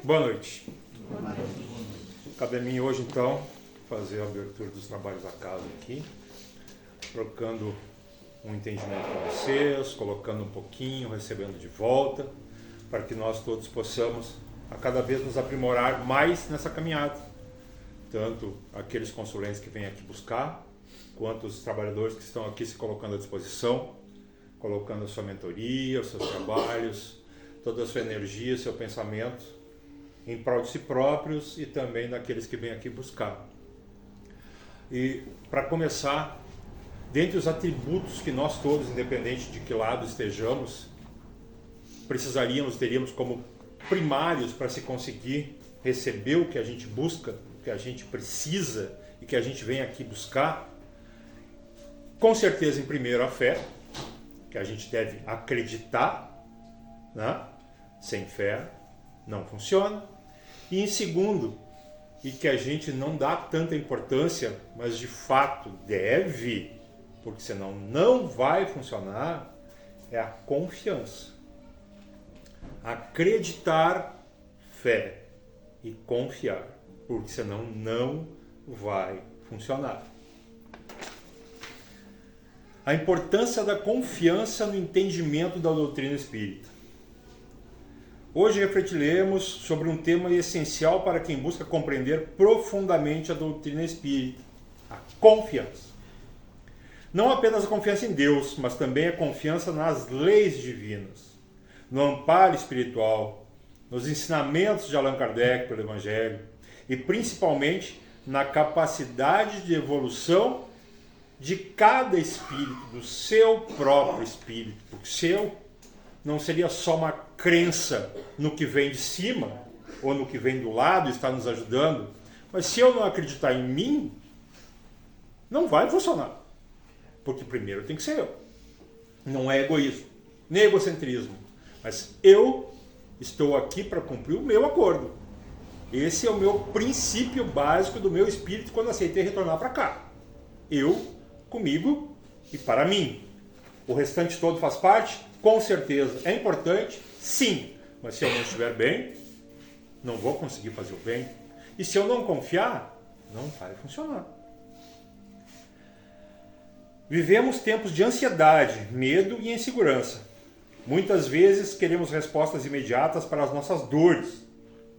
Boa noite. Cabe a mim hoje, então, fazer a abertura dos trabalhos da casa aqui, trocando um entendimento com vocês, colocando um pouquinho, recebendo de volta, para que nós todos possamos a cada vez nos aprimorar mais nessa caminhada. Tanto aqueles consulentes que vêm aqui buscar, quanto os trabalhadores que estão aqui se colocando à disposição, colocando a sua mentoria, os seus trabalhos, toda a sua energia, seu pensamento em prol de si próprios e também daqueles que vêm aqui buscar. E para começar, dentre os atributos que nós todos, independente de que lado estejamos, teríamos como primários para se conseguir receber o que a gente busca, o que a gente precisa e que a gente vem aqui buscar, com certeza, em primeiro, a fé, que a gente deve acreditar, né? Sem fé não funciona. E em segundo, e que a gente não dá tanta importância, mas de fato deve, porque senão não vai funcionar, é a confiança. Acreditar, fé e confiar, porque senão não vai funcionar. A importância da confiança no entendimento da doutrina espírita. Hoje refletiremos sobre um tema essencial para quem busca compreender profundamente a doutrina espírita, a confiança. Não apenas a confiança em Deus, mas também a confiança nas leis divinas, no amparo espiritual, nos ensinamentos de Allan Kardec pelo Evangelho e principalmente na capacidade de evolução de cada espírito, do seu próprio espírito, porque seu não seria só uma crença no que vem de cima ou no que vem do lado e está nos ajudando, mas se eu não acreditar em mim, não vai funcionar, porque primeiro tem que ser eu. Não é egoísmo, nem egocentrismo, mas eu estou aqui para cumprir o meu acordo. Esse é o meu princípio básico do meu espírito quando aceitei retornar para cá. Eu, comigo e para mim. O restante todo faz parte? Com certeza. É importante? Sim. Mas se eu não estiver bem, não vou conseguir fazer o bem. E se eu não confiar, não vai funcionar. Vivemos tempos de ansiedade, medo e insegurança. Muitas vezes queremos respostas imediatas para as nossas dores,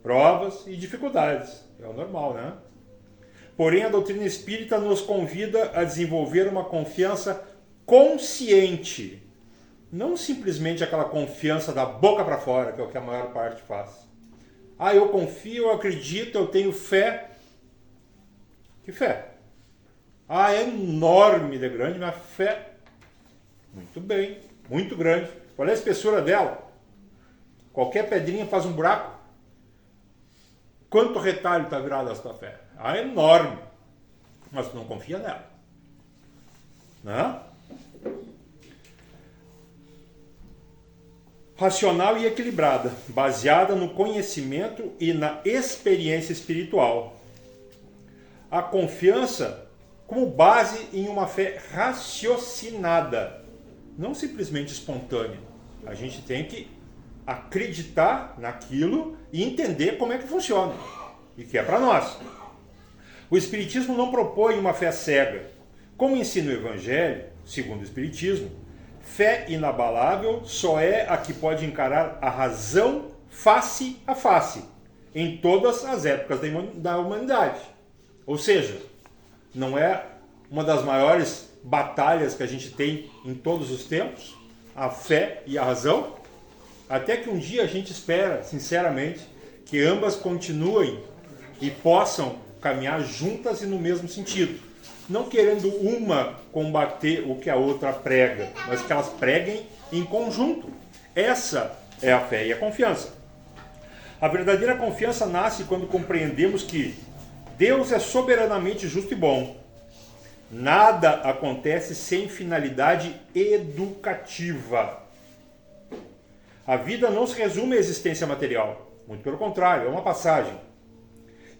provas e dificuldades. É o normal, né? Porém, a doutrina espírita nos convida a desenvolver uma confiança consciente. Não simplesmente aquela confiança da boca para fora, que é o que a maior parte faz. Ah, eu confio, eu acredito, eu tenho fé. Que fé? Ah, é enorme de grande, mas fé. Muito bem, muito grande. Qual é a espessura dela? Qualquer pedrinha faz um buraco. Quanto retalho está virado essa fé? Ah, é enorme. Mas tu não confia nela. Não? Racional e equilibrada, baseada no conhecimento e na experiência espiritual. A confiança como base em uma fé raciocinada, não simplesmente espontânea. A gente tem que acreditar naquilo e entender como é que funciona e que é para nós. O Espiritismo não propõe uma fé cega. Como ensina o Evangelho, segundo o Espiritismo, fé inabalável só é a que pode encarar a razão face a face, em todas as épocas da humanidade. Ou seja, não é uma das maiores batalhas que a gente tem em todos os tempos, a fé e a razão? Até que um dia a gente espera, sinceramente, que ambas continuem e possam caminhar juntas e no mesmo sentido. Não querendo uma combater o que a outra prega, mas que elas preguem em conjunto. Essa é a fé e a confiança. A verdadeira confiança nasce quando compreendemos que Deus é soberanamente justo e bom. Nada acontece sem finalidade educativa. A vida não se resume à existência material. Muito pelo contrário, é uma passagem.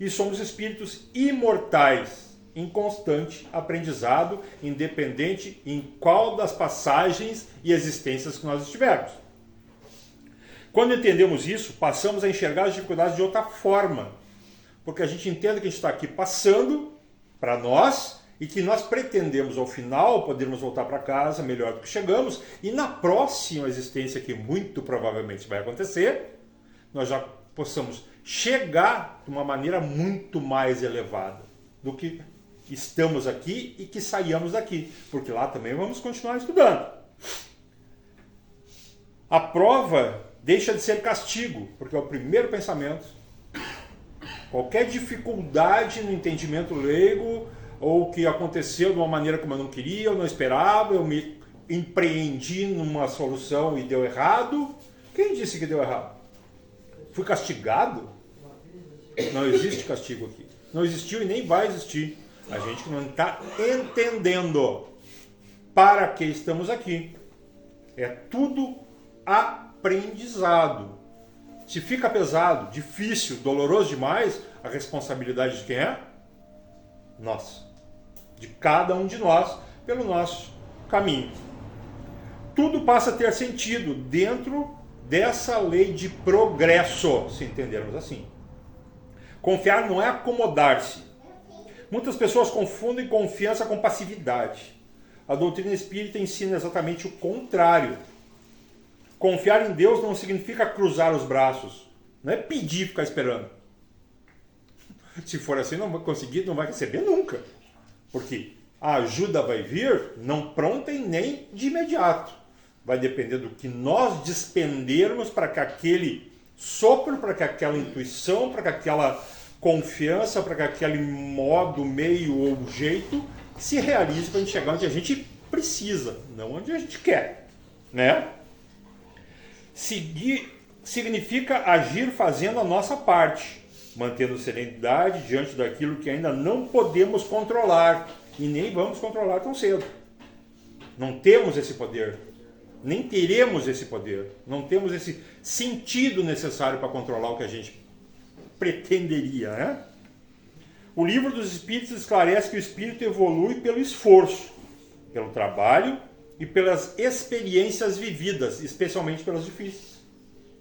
E somos espíritos imortais, em constante aprendizado, independente em qual das passagens e existências que nós estivermos. Quando entendemos isso, passamos a enxergar as dificuldades de outra forma. Porque a gente entende que a gente está aqui passando para nós e que nós pretendemos, ao final, podermos voltar para casa melhor do que chegamos. E na próxima existência, que muito provavelmente vai acontecer, nós já possamos chegar de uma maneira muito mais elevada do que estamos aqui e que saíamos daqui. Porque lá também vamos continuar estudando. A prova deixa de ser castigo, porque é o primeiro pensamento. Qualquer dificuldade no entendimento leigo, ou que aconteceu de uma maneira como eu não queria, eu não esperava, eu me empreendi numa solução e deu errado. Quem disse que deu errado? Fui castigado? Não existe castigo aqui. Não existiu e nem vai existir. A gente não está entendendo para que estamos aqui. É tudo aprendizado. Se fica pesado, difícil, doloroso demais, a responsabilidade de quem é? Nós. De cada um de nós, pelo nosso caminho. Tudo passa a ter sentido dentro dessa lei de progresso, se entendermos assim. Confiar não é acomodar-se. Muitas pessoas confundem confiança com passividade. A doutrina espírita ensina exatamente o contrário. Confiar em Deus não significa cruzar os braços. Não é pedir e ficar esperando. Se for assim, não vai conseguir, não vai receber nunca. Porque a ajuda vai vir não pronta e nem de imediato. Vai depender do que nós despendermos para que aquele sopro, para que aquela intuição, para que aquela confiança, para que aquele modo, meio ou jeito se realize para a gente chegar onde a gente precisa, não onde a gente quer, né? Seguir significa agir fazendo a nossa parte, mantendo serenidade diante daquilo que ainda não podemos controlar e nem vamos controlar tão cedo. Não temos esse poder, nem teremos esse poder, não temos esse sentido necessário para controlar o que a gente pretenderia, né? O Livro dos Espíritos esclarece que o espírito evolui pelo esforço, pelo trabalho e pelas experiências vividas, especialmente pelas difíceis.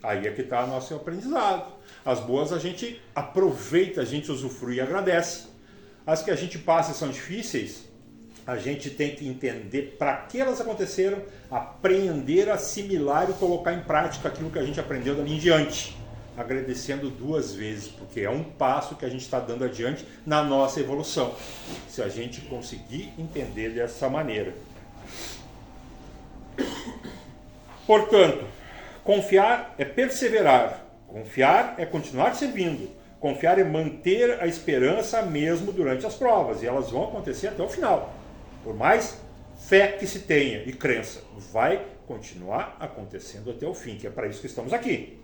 Aí é que está o nosso aprendizado. As boas a gente aproveita, a gente usufrui e agradece. As que a gente passa e são difíceis, a gente tem que entender para que elas aconteceram, aprender, assimilar e colocar em prática aquilo que a gente aprendeu dali em diante. Agradecendo 2 vezes, porque é um passo que a gente está dando adiante na nossa evolução. Se a gente conseguir entender dessa maneira. Portanto, confiar é perseverar, confiar é continuar servindo, confiar é manter a esperança mesmo durante as provas, e elas vão acontecer até o final. Por mais fé que se tenha e crença, vai continuar acontecendo até o fim, que é para isso que estamos aqui.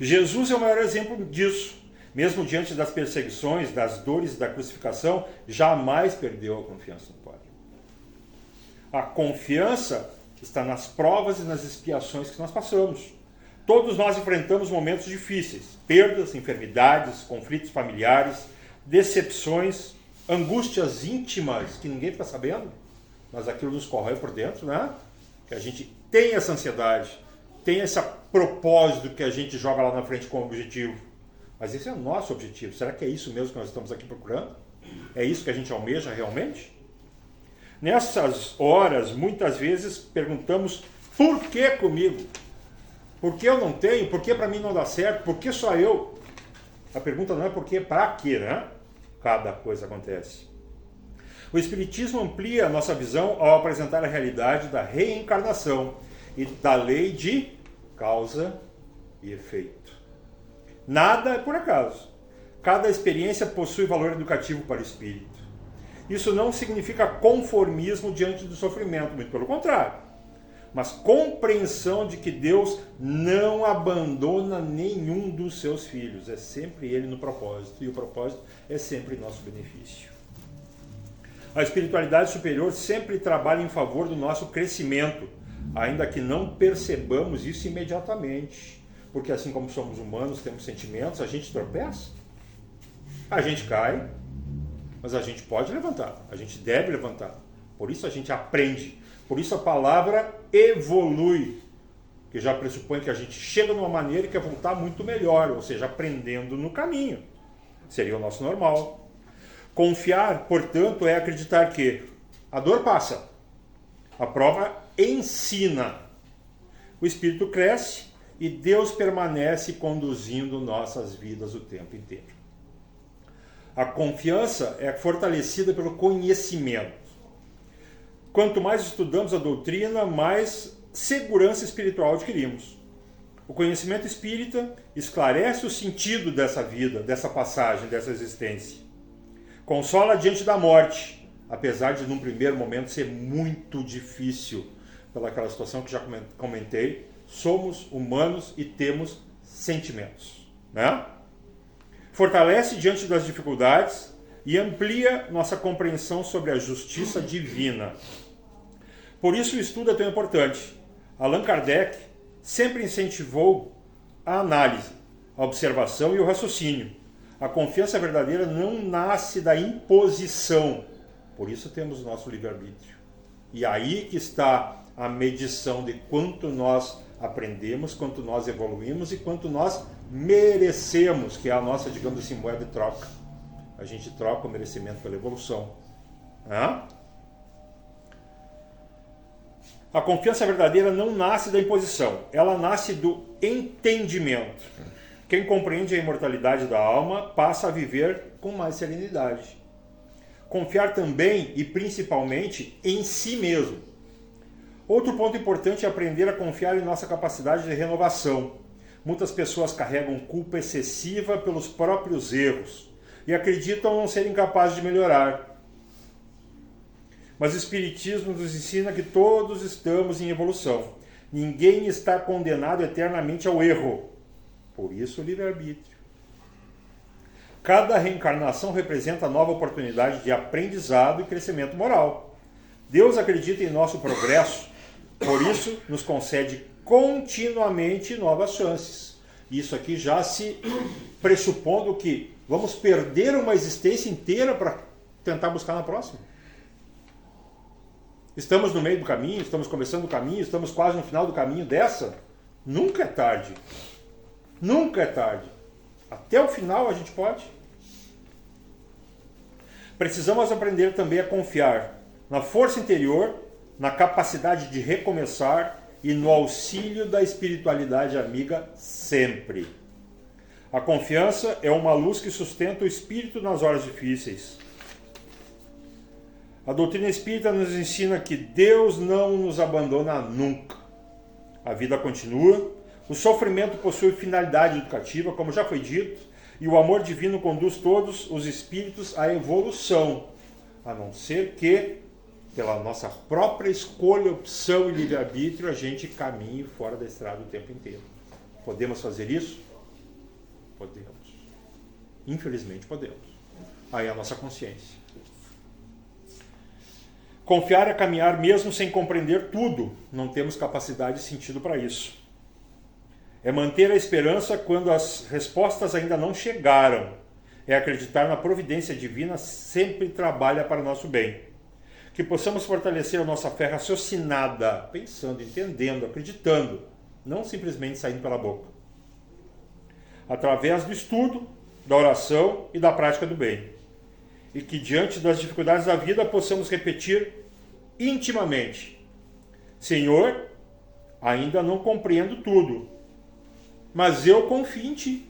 Jesus é o maior exemplo disso. Mesmo diante das perseguições, das dores da crucificação, jamais perdeu a confiança no Pai. A confiança está nas provas e nas expiações que nós passamos. Todos nós enfrentamos momentos difíceis, perdas, enfermidades, conflitos familiares, decepções, angústias íntimas que ninguém está sabendo, mas aquilo nos corrói por dentro, né? Que a gente tem essa ansiedade, tem esse propósito que a gente joga lá na frente como objetivo. Mas esse é o nosso objetivo. Será que é isso mesmo que nós estamos aqui procurando? É isso que a gente almeja realmente? Nessas horas, muitas vezes perguntamos: por que comigo? Por que eu não tenho? Por que para mim não dá certo? Por que só eu? A pergunta não é por que, para quê, né? Cada coisa acontece. O Espiritismo amplia a nossa visão ao apresentar a realidade da reencarnação e da lei de causa e efeito. Nada é por acaso. Cada experiência possui valor educativo para o espírito. Isso não significa conformismo diante do sofrimento, muito pelo contrário, mas compreensão de que Deus não abandona nenhum dos seus filhos. É sempre Ele no propósito, e o propósito é sempre nosso benefício. A espiritualidade superior sempre trabalha em favor do nosso crescimento, ainda que não percebamos isso imediatamente. Porque assim como somos humanos, temos sentimentos, a gente tropeça, a gente cai, mas a gente pode levantar, a gente deve levantar. Por isso a gente aprende, por isso a palavra evolui. que já pressupõe que a gente chega numa maneira e quer voltar muito melhor, ou seja, aprendendo no caminho. Seria o nosso normal. Confiar, portanto, é acreditar que a dor passa, a prova ensina, o espírito cresce e Deus permanece conduzindo nossas vidas o tempo inteiro. A confiança é fortalecida pelo conhecimento. Quanto mais estudamos a doutrina, mais segurança espiritual adquirimos. O conhecimento espírita esclarece o sentido dessa vida, dessa passagem, dessa existência. Consola diante da morte, apesar de num primeiro momento ser muito difícil, pelaquela situação que já comentei, somos humanos e temos sentimentos, né? Fortalece diante das dificuldades e amplia nossa compreensão sobre a justiça divina. Por isso o estudo é tão importante. Allan Kardec sempre incentivou a análise, a observação e o raciocínio. A confiança verdadeira não nasce da imposição. Por isso temos o nosso livre-arbítrio. E aí que está a medição de quanto nós aprendemos, quanto nós evoluímos e quanto nós merecemos, que é a nossa, digamos assim, moeda de troca. A gente troca o merecimento pela evolução. A confiança verdadeira não nasce da imposição, ela nasce do entendimento. Quem compreende a imortalidade da alma passa a viver com mais serenidade. Confiar também e principalmente em si mesmo. Outro ponto importante é aprender a confiar em nossa capacidade de renovação. Muitas pessoas carregam culpa excessiva pelos próprios erros e acreditam não serem capazes de melhorar. Mas o Espiritismo nos ensina que todos estamos em evolução. Ninguém está condenado eternamente ao erro. Por isso o livre-arbítrio. Cada reencarnação representa nova oportunidade de aprendizado e crescimento moral. Deus acredita em nosso progresso, por isso nos concede continuamente novas chances. Isso aqui já se pressupondo que vamos perder uma existência inteira para tentar buscar na próxima. Estamos no meio do caminho, estamos começando o caminho, estamos quase no final do caminho dessa. Nunca é tarde. Nunca é tarde. Até o final a gente pode. Precisamos aprender também a confiar na força interior, na capacidade de recomeçar e no auxílio da espiritualidade amiga sempre. A confiança é uma luz que sustenta o espírito nas horas difíceis. A doutrina espírita nos ensina que Deus não nos abandona nunca. A vida continua, o sofrimento possui finalidade educativa, como já foi dito, e o amor divino conduz todos os espíritos à evolução, a não ser que, pela nossa própria escolha, opção e livre-arbítrio, a gente caminhe fora da estrada o tempo inteiro. Podemos fazer isso? Podemos. Infelizmente podemos. Aí é a nossa consciência. Confiar é caminhar mesmo sem compreender tudo. Não temos capacidade e sentido para isso. É manter a esperança quando as respostas ainda não chegaram. É acreditar na providência divina, sempre trabalha para o nosso bem. Que possamos fortalecer a nossa fé raciocinada, pensando, entendendo, acreditando, não simplesmente saindo pela boca. Através do estudo, da oração e da prática do bem. E que diante das dificuldades da vida possamos repetir intimamente: Senhor, ainda não compreendo tudo, mas eu confio em Ti.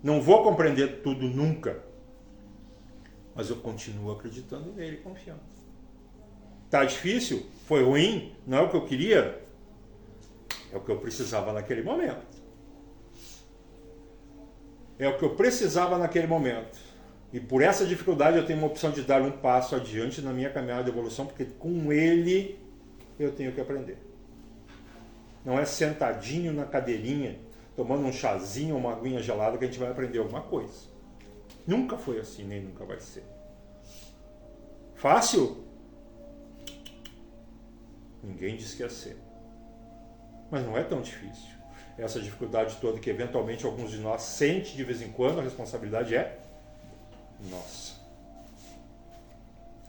Não vou compreender tudo nunca, mas eu continuo acreditando nele e confiando. Tá difícil? Foi ruim? Não é o que eu queria? É o que eu precisava naquele momento. É o que eu precisava naquele momento. E por essa dificuldade eu tenho uma opção de dar um passo adiante na minha caminhada de evolução, porque com ele eu tenho que aprender. Não é sentadinho na cadeirinha, tomando um chazinho ou uma aguinha gelada que a gente vai aprender alguma coisa. Nunca foi assim, nem nunca vai ser. Fácil? Ninguém disse que ia ser. Mas não é tão difícil. Essa dificuldade toda que eventualmente alguns de nós sente de vez em quando, a responsabilidade é nossa.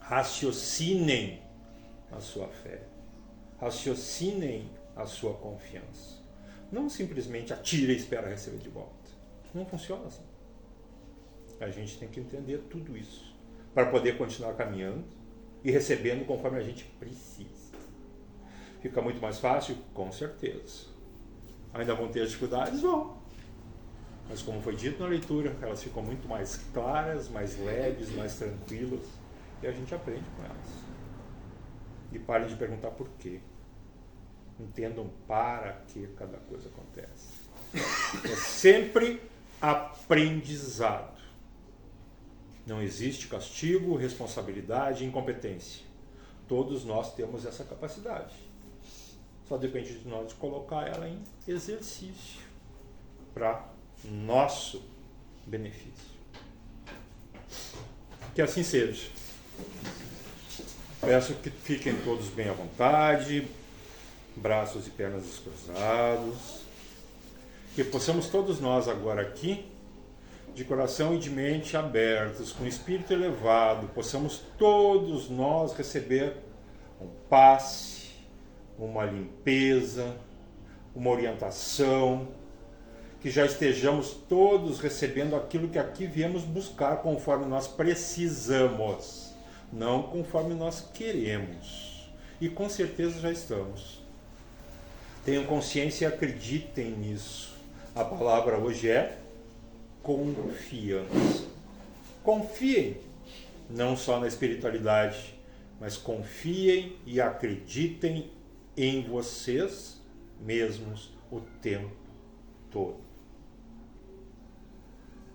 Raciocinem a sua fé. Raciocinem a sua confiança. Não simplesmente atire e espera receber de volta. Não funciona assim. A gente tem que entender tudo isso para poder continuar caminhando e recebendo conforme a gente precisa. Fica muito mais fácil? Com certeza. Ainda vão ter as dificuldades? Vão. Mas como foi dito na leitura, elas ficam muito mais claras, mais leves, mais tranquilas, e a gente aprende com elas. E parem de perguntar por quê. Entendam para que cada coisa acontece. É sempre aprendizado. Não existe castigo, responsabilidade e incompetência. Todos nós temos essa capacidade. Só depende de nós colocar ela em exercício para nosso benefício. Que assim seja. Peço que fiquem todos bem à vontade, braços e pernas descruzados, que possamos todos nós agora aqui, de coração e de mente abertos, com espírito elevado, possamos todos nós receber um passe, uma limpeza, uma orientação, que já estejamos todos recebendo aquilo que aqui viemos buscar conforme nós precisamos, não conforme nós queremos. E com certeza já estamos. Tenham consciência e acreditem nisso. A palavra hoje é confiança. Confiem, não só na espiritualidade, mas confiem e acreditem em vocês mesmos o tempo todo.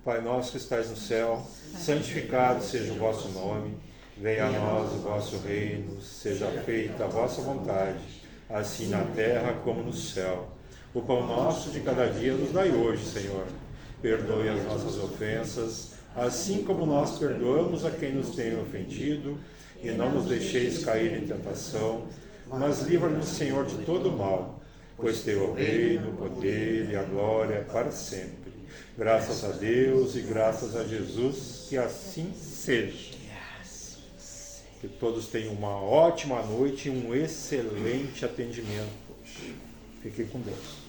Pai nosso que estais no céu, santificado seja o vosso nome, venha a nós o vosso reino, seja feita a vossa vontade, assim na terra como no céu. O pão nosso de cada dia nos dai hoje, Senhor. Perdoe as nossas ofensas, assim como nós perdoamos a quem nos tem ofendido, e não nos deixeis cair em tentação, mas livra-nos, Senhor, de todo mal, pois teu é o reino, o poder e a glória para sempre. Graças a Deus e graças a Jesus, que assim seja. Que todos tenham uma ótima noite e um excelente atendimento hoje. Fiquem com Deus.